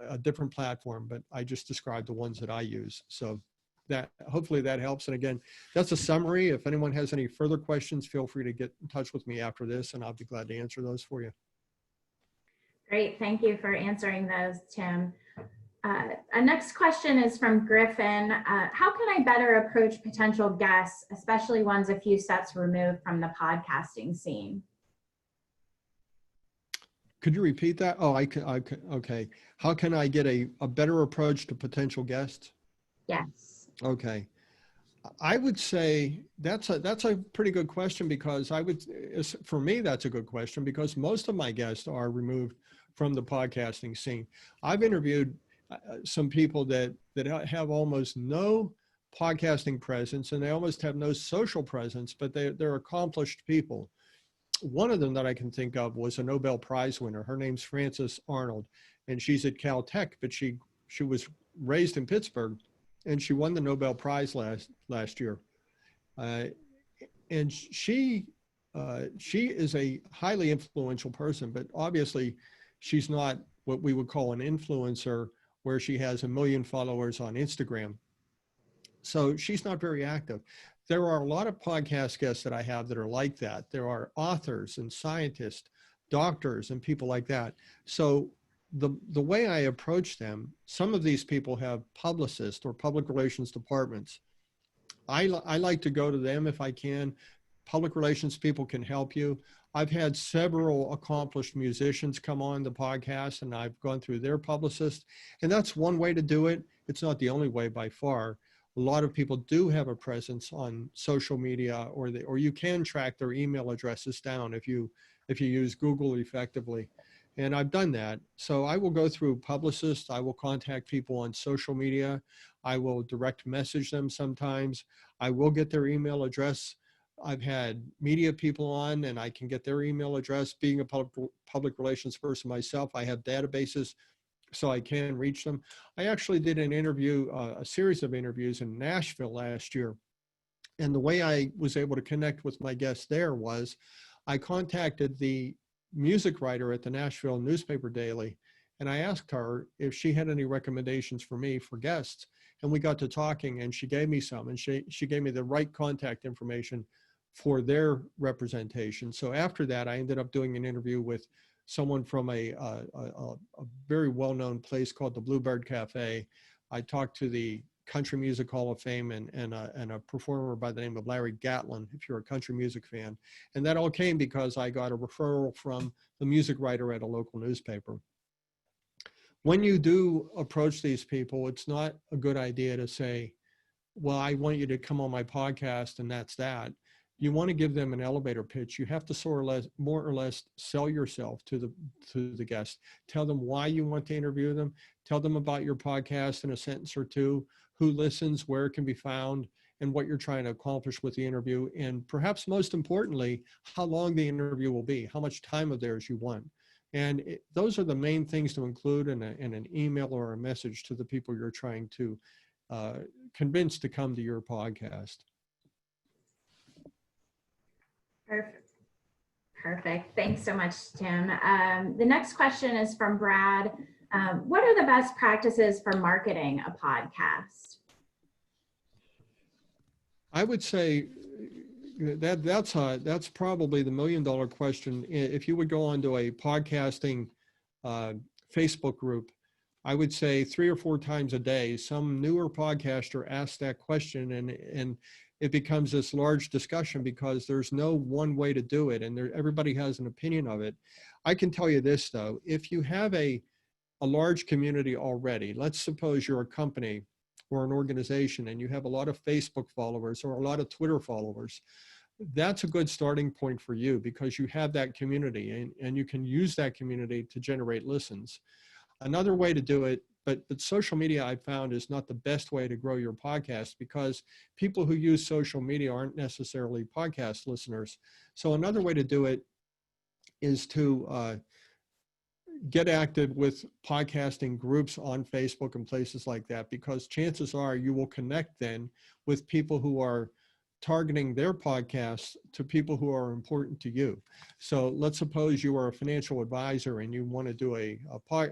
a different platform, but I just described the ones that I use. So that, hopefully that helps. And again, that's a summary. If anyone has any further questions, feel free to get in touch with me after this, and I'll be glad to answer those for you. Great, thank you for answering those, Tim. Our next question is from Griffin. How can I better approach potential guests, especially ones a few steps removed from the podcasting scene? Could you repeat that? Oh, okay. How can I get a better approach to potential guests? Yes. Okay. I would say that's a pretty good question, because for me, that's a good question, because most of my guests are removed from the podcasting scene. I've interviewed some people that have almost no podcasting presence, and they almost have no social presence, but they're accomplished people. One of them that I can think of was a Nobel Prize winner. Her name's Frances Arnold, and she's at Caltech, but she was raised in Pittsburgh, and she won the Nobel Prize last year. And she is a highly influential person, but obviously she's not what we would call an influencer, where she has 1 million followers on Instagram. So she's not very active. There are a lot of podcast guests that I have that are like that. There are authors and scientists, doctors, and people like that. So the way I approach them, some of these people have publicists or public relations departments. I like to go to them if I can. Public relations people can help you. I've had several accomplished musicians come on the podcast, and I've gone through their publicist, and that's one way to do it. It's not the only way by far. A lot of people do have a presence on social media, or you can track their email addresses down if you use Google effectively. And I've done that. So I will go through publicists. I will contact people on social media. I will direct message them sometimes. I will get their email address. I've had media people on, and I can get their email address. Being a public relations person myself, I have databases so I can reach them. I actually did an interview, a series of interviews in Nashville last year. And the way I was able to connect with my guests there was I contacted the music writer at the Nashville Newspaper Daily, and I asked her if she had any recommendations for me for guests. And we got to talking, and she gave me some, and she gave me the right contact information for their representation. So after that, I ended up doing an interview with someone from a very well-known place called the Bluebird Cafe. I talked to the Country Music Hall of Fame and a performer by the name of Larry Gatlin, if you're a country music fan. And that all came because I got a referral from the music writer at a local newspaper. When you do approach these people, it's not a good idea to say, well, I want you to come on my podcast and that's that. you want to give them an elevator pitch. You have to more or less sell yourself to the guest. Tell them why you want to interview them. Tell them about your podcast in a sentence or two, who listens, where it can be found, and what you're trying to accomplish with the interview. And perhaps most importantly, how long the interview will be, how much time of theirs you want. And those are the main things to include in an email or a message to the people you're trying to convince to come to your podcast. Perfect. Thanks so much, Tim. The next question is from Brad. What are the best practices for marketing a podcast? I would say that's probably the $1 million question. If you would go onto a podcasting Facebook group, I would say 3 or 4 times a day, some newer podcaster asks that question, and it becomes this large discussion because there's no one way to do it, and everybody has an opinion of it. I can tell you this though, if you have a large community already, let's suppose you're a company or an organization and you have a lot of Facebook followers or a lot of Twitter followers, that's a good starting point for you because you have that community and you can use that community to generate listens. Another way to do it, but social media I found is not the best way to grow your podcast because people who use social media aren't necessarily podcast listeners. So another way to do it is to get active with podcasting groups on Facebook and places like that, because chances are you will connect then with people who are targeting their podcasts to people who are important to you. So let's suppose you are a financial advisor and you want to do a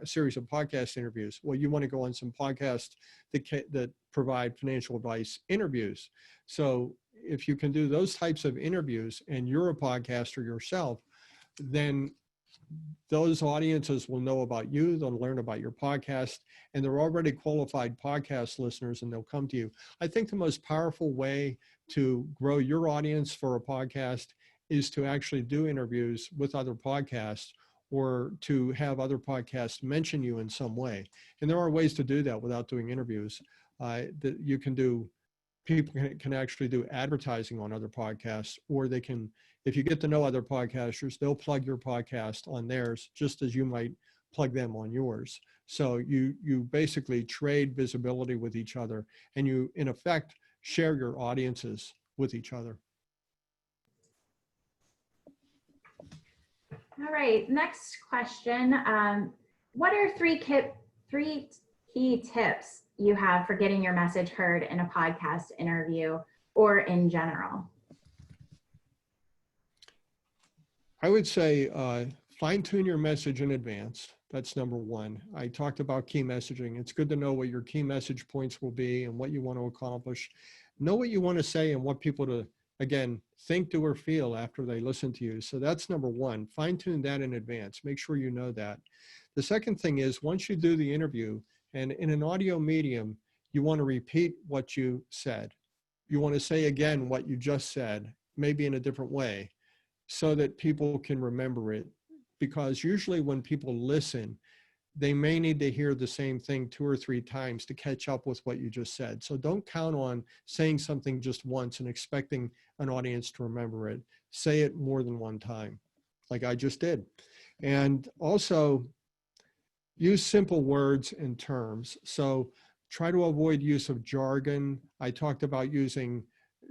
series of podcast interviews. Well, you want to go on some podcasts that provide financial advice interviews. So if you can do those types of interviews and you're a podcaster yourself, then those audiences will know about you, they'll learn about your podcast, and they're already qualified podcast listeners and they'll come to you. I think the most powerful way to grow your audience for a podcast is to actually do interviews with other podcasts or to have other podcasts mention you in some way. And there are ways to do that without doing interviews. That you can do, people can actually do advertising on other podcasts, or they can, if you get to know other podcasters, they'll plug your podcast on theirs just as you might plug them on yours. So you basically trade visibility with each other, and you, in effect, share your audiences with each other. All right, next question. What are three key tips you have for getting your message heard in a podcast interview or in general? I would say fine-tune your message in advance. That's number one. I talked about key messaging. It's good to know what your key message points will be and what you want to accomplish. Know what you want to say and what people to, again, think, do, or feel after they listen to you. So that's number one. Fine-tune that in advance. Make sure you know that. The second thing is, once you do the interview, and in an audio medium, you want to repeat what you said. You want to say again what you just said, maybe in a different way, so that people can remember it. Because usually when people listen, they may need to hear the same thing 2 or 3 times to catch up with what you just said. So don't count on saying something just once and expecting an audience to remember it. Say it more than one time, like I just did. And also use simple words and terms. So try to avoid use of jargon. I talked about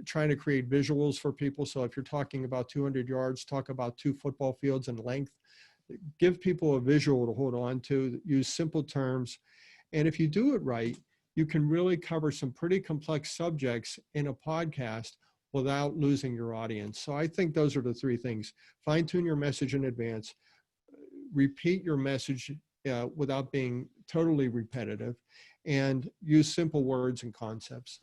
trying to create visuals for people. So if you're talking about 200 yards, talk about 2 football fields in length. Give people a visual to hold on to, use simple terms. And if you do it right, you can really cover some pretty complex subjects in a podcast without losing your audience. So I think those are the 3 things. Fine-tune your message in advance, repeat your message without being totally repetitive, and use simple words and concepts.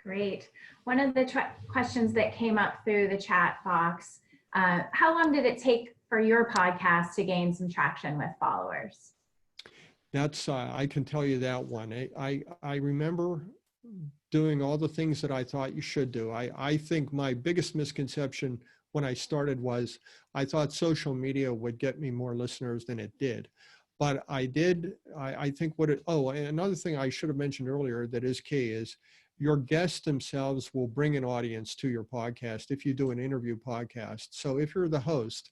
Great. One of the questions that came up through the chat box, how long did it take for your podcast to gain some traction with followers? That's, I can tell you that one. I remember doing all the things that I thought you should do. I think my biggest misconception when I started was I thought social media would get me more listeners than it did. But I think another thing I should have mentioned earlier that is key is your guests themselves will bring an audience to your podcast if you do an interview podcast. So if you're the host,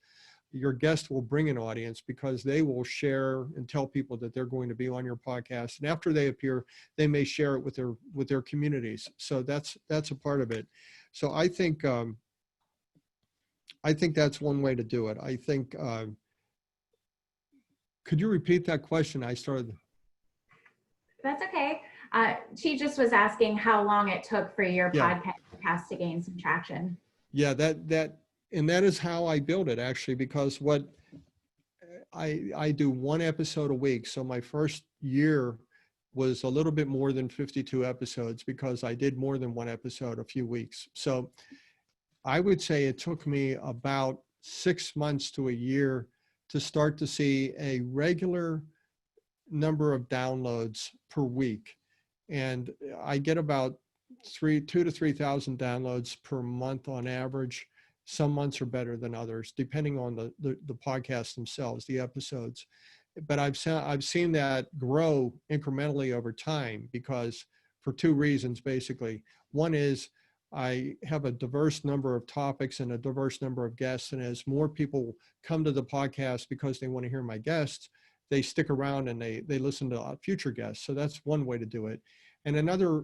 your guest will bring an audience because they will share and tell people that they're going to be on your podcast. And after they appear, they may share it with their communities. So that's a part of it. So I think that's one way to do it. I think, could you repeat that question? I started. That's okay. She just was asking how long it took for your podcast to gain some traction. Yeah, that is how I build it, actually, because what I do one episode a week. So my first year was a little bit more than 52 episodes because I did more than one episode a few weeks. So I would say it took me about 6 months to a year to start to see a regular number of downloads per week. And I get about 2,000 to 3,000 downloads per month on average. Some months are better than others, depending on the podcasts themselves, the episodes. But I've seen that grow incrementally over time because for two reasons, basically. One is I have a diverse number of topics and a diverse number of guests. And as more people come to the podcast because they want to hear my guests, they stick around and they listen to future guests. So that's one way to do it. And another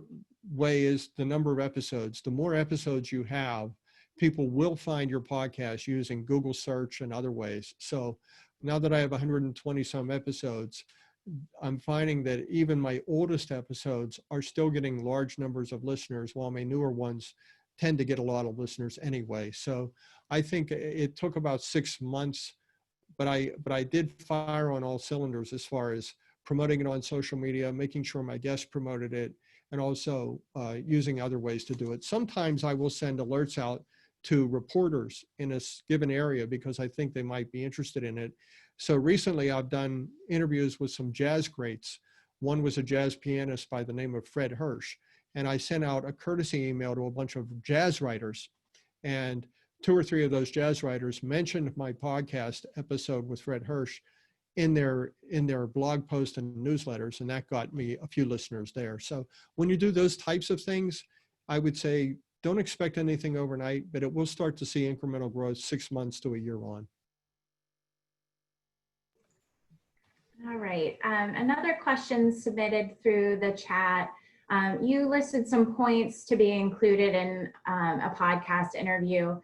way is the number of episodes. The more episodes you have, people will find your podcast using Google search and other ways. So now that I have 120 some episodes, I'm finding that even my oldest episodes are still getting large numbers of listeners, while my newer ones tend to get a lot of listeners anyway. So I think it took about 6 months, but I did fire on all cylinders as far as promoting it on social media, making sure my guests promoted it, and also using other ways to do it. Sometimes I will send alerts out to reporters in a given area because I think they might be interested in it. So recently I've done interviews with some jazz greats. One was a jazz pianist by the name of Fred Hirsch. And I sent out a courtesy email to a bunch of jazz writers. And 2 or 3 of those jazz writers mentioned my podcast episode with Fred Hirsch in their blog posts and newsletters. And that got me a few listeners there. So when you do those types of things, I would say, don't expect anything overnight, but it will start to see incremental growth 6 months to a year on. All right. Another question submitted through the chat. You listed some points to be included in a podcast interview.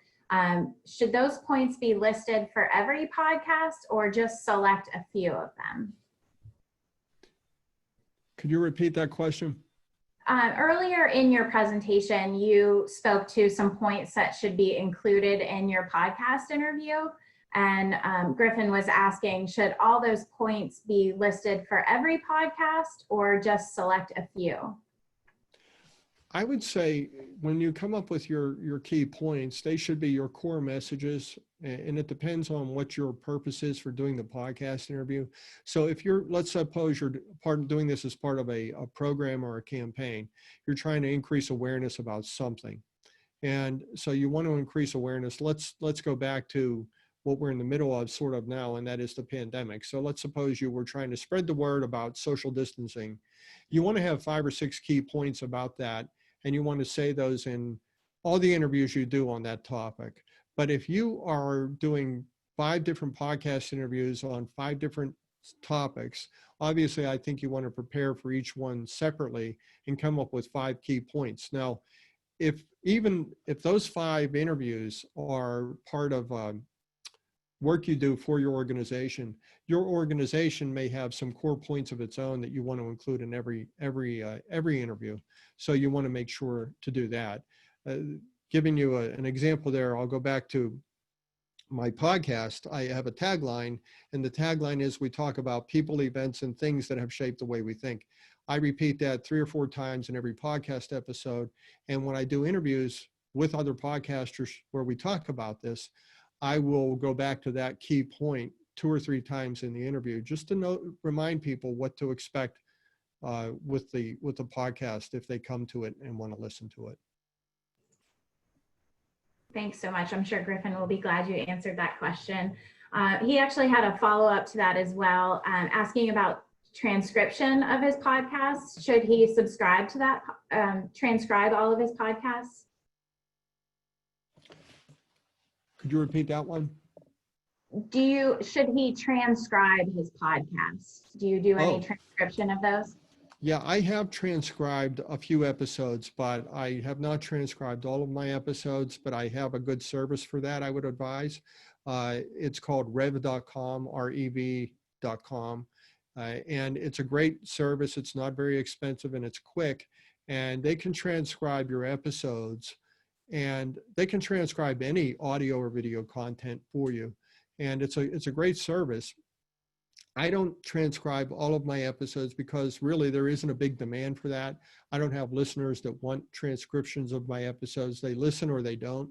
Should those points be listed for every podcast or just select a few of them? Could you repeat that question? Earlier in your presentation, you spoke to some points that should be included in your podcast interview. And Griffin was asking, should all those points be listed for every podcast or just select a few? I would say when you come up with your key points, they should be your core messages, and it depends on what your purpose is for doing the podcast interview. So if let's suppose you're doing this as part of a program or a campaign, you're trying to increase awareness about something. And so you want to increase awareness. Let's go back to what we're in the middle of sort of now, and that is the pandemic. So let's suppose you were trying to spread the word about social distancing. You want to have 5 or 6 key points about that, and you want to say those in all the interviews you do on that topic. But if you are doing 5 different podcast interviews on 5 different topics, obviously I think you want to prepare for each one separately and come up with 5 key points. Now, even if those 5 interviews are part of work you do for your organization may have some core points of its own that you want to include in every interview. So you want to make sure to do that. Giving you an example there, I'll go back to my podcast. I have a tagline, and the tagline is, we talk about people, events, and things that have shaped the way we think. I repeat that 3 or 4 times in every podcast episode. And when I do interviews with other podcasters where we talk about this, I will go back to that key point 2 or 3 times in the interview, just to remind people what to expect with the podcast if they come to it and want to listen to it. Thanks so much. I'm sure Griffin will be glad you answered that question. He actually had a follow-up to that as well, asking about transcription of his podcasts? Should he subscribe to that, transcribe all of his podcasts? Could you repeat that one? Should he transcribe his podcasts? Do you do any transcription of those? Yeah, I have transcribed a few episodes, but I have not transcribed all of my episodes, but I have a good service for that, I would advise. It's called rev.com, rev.com. And it's a great service. It's not very expensive and it's quick. And they can transcribe your episodes, and they can transcribe any audio or video content for you. And it's a great service. I don't transcribe all of my episodes because really there isn't a big demand for that. I don't have listeners that want transcriptions of my episodes. They listen or they don't.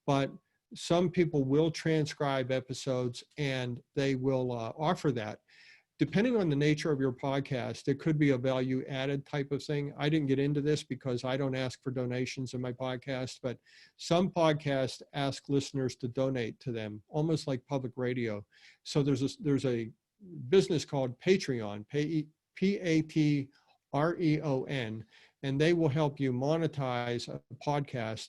But some people will transcribe episodes and they will offer that. Depending on the nature of your podcast, it could be a value added type of thing. I didn't get into this because I don't ask for donations in my podcast, but some podcasts ask listeners to donate to them, almost like public radio. So there's a business called Patreon, Patreon, and they will help you monetize a podcast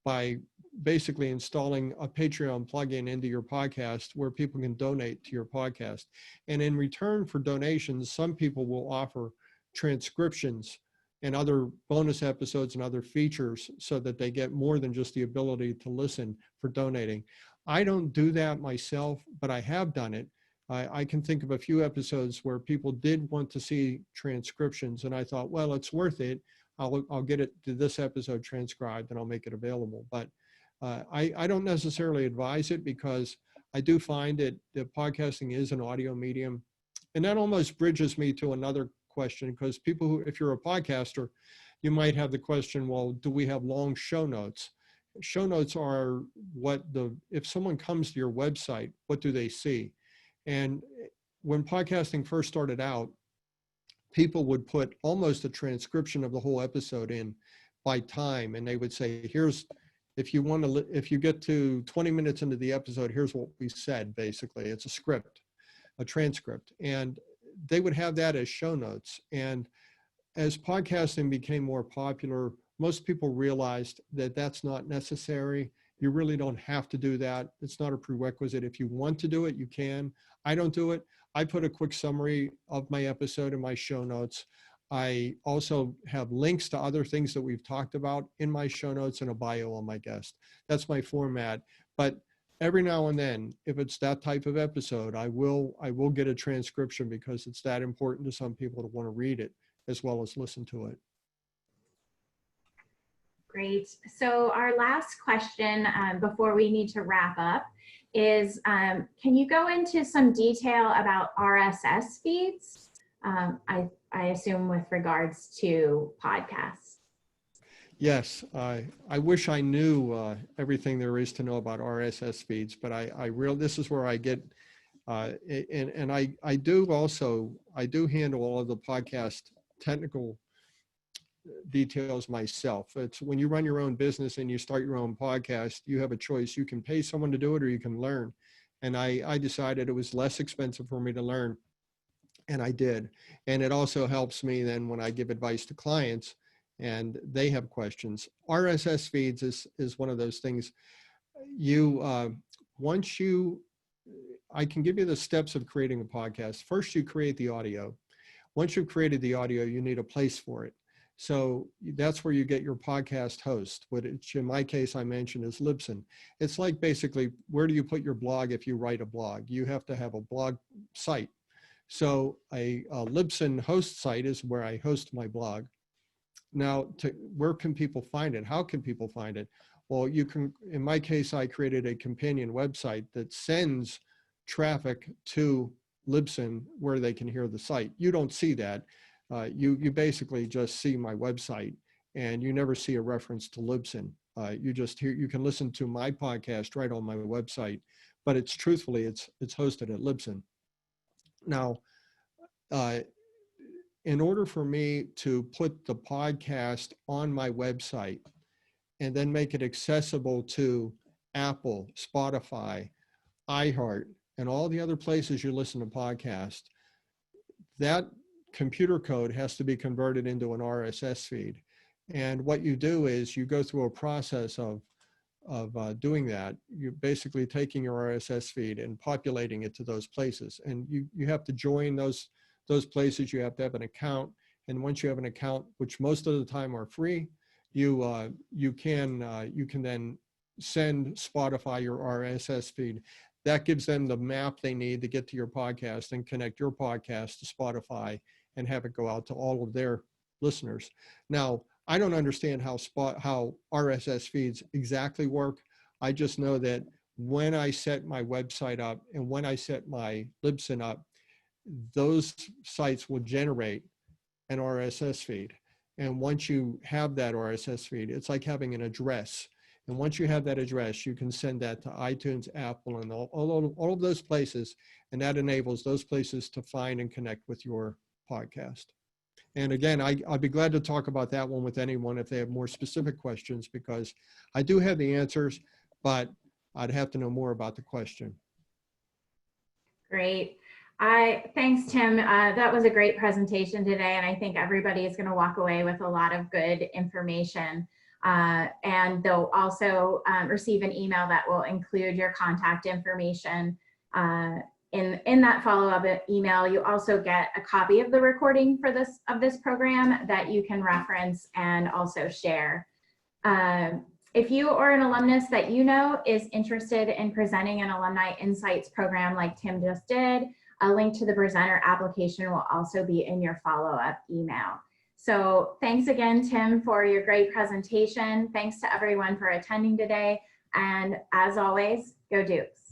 by basically installing a Patreon plugin into your podcast where people can donate to your podcast. And in return for donations, some people will offer transcriptions and other bonus episodes and other features so that they get more than just the ability to listen for donating. I don't do that myself, but I have done it. I can think of a few episodes where people did want to see transcriptions, and I thought, well, it's worth it. I'll get it to this episode transcribed and I'll make it available. But I don't necessarily advise it because I do find that podcasting is an audio medium. And that almost bridges me to another question, because people who, if you're a podcaster, you might have the question, well, do we have long show notes? Show notes are if someone comes to your website, what do they see? And when podcasting first started out, people would put almost a transcription of the whole episode in by time. And they would say, if you get to 20 minutes into the episode, here's what we said, basically. It's a script, a transcript. And they would have that as show notes. And as podcasting became more popular, most people realized that that's not necessary. You really don't have to do that. It's not a prerequisite. If you want to do it, you can. I don't do it. I put a quick summary of my episode in my show notes. I also have links to other things that we've talked about in my show notes and a bio on my guest. That's my format. But every now and then, if it's that type of episode, I will get a transcription because it's that important to some people to want to read it as well as listen to it. Great. So our last question before we need to wrap up is, can you go into some detail about RSS feeds? I assume with regards to podcasts. Yes, I wish I knew everything there is to know about RSS feeds, but this is where I get, and I do handle all of the podcast technical details myself. It's when you run your own business and you start your own podcast, you have a choice. You can pay someone to do it or you can learn. And I decided it was less expensive for me to learn. And I did. And it also helps me then when I give advice to clients and they have questions. RSS feeds is one of those things. I can give you the steps of creating a podcast. First, you create the audio. Once you've created the audio, you need a place for it. So that's where you get your podcast host, which in my case I mentioned is Libsyn. It's like basically, where do you put your blog if you write a blog? You have to have a blog site. So a Libsyn host site is where I host my blog. Now, where can people find it? How can people find it? Well, you can, in my case, I created a companion website that sends traffic to Libsyn where they can hear the site. You don't see that. You basically just see my website and you never see a reference to Libsyn. You can listen to my podcast right on my website, but it's hosted at Libsyn. Now, in order for me to put the podcast on my website and then make it accessible to Apple, Spotify, iHeart, and all the other places you listen to podcasts, that computer code has to be converted into an RSS feed. And what you do is you go through a process of doing that. You're basically taking your RSS feed and populating it to those places. And you have to join those places. You have to have an account. And once you have an account, which most of the time are free, you can then send Spotify your RSS feed. That gives them the map they need to get to your podcast and connect your podcast to Spotify and have it go out to all of their listeners. Now, I don't understand how RSS feeds exactly work. I just know that when I set my website up and when I set my Libsyn up, those sites will generate an RSS feed. And once you have that RSS feed, it's like having an address. And once you have that address, you can send that to iTunes, Apple, and all of those places. And that enables those places to find and connect with your podcast. And again, I'd be glad to talk about that one with anyone if they have more specific questions, because I do have the answers, but I'd have to know more about the question. Great. Thanks, Tim. That was a great presentation today, and I think everybody is going to walk away with a lot of good information. And they'll also receive an email that will include your contact information. In that follow-up email, you also get a copy of the recording for this program that you can reference and also share. If you or an alumnus that you know is interested in presenting an Alumni Insights program like Tim just did, a link to the presenter application will also be in your follow-up email. So thanks again, Tim, for your great presentation. Thanks to everyone for attending today. And as always, go Dukes.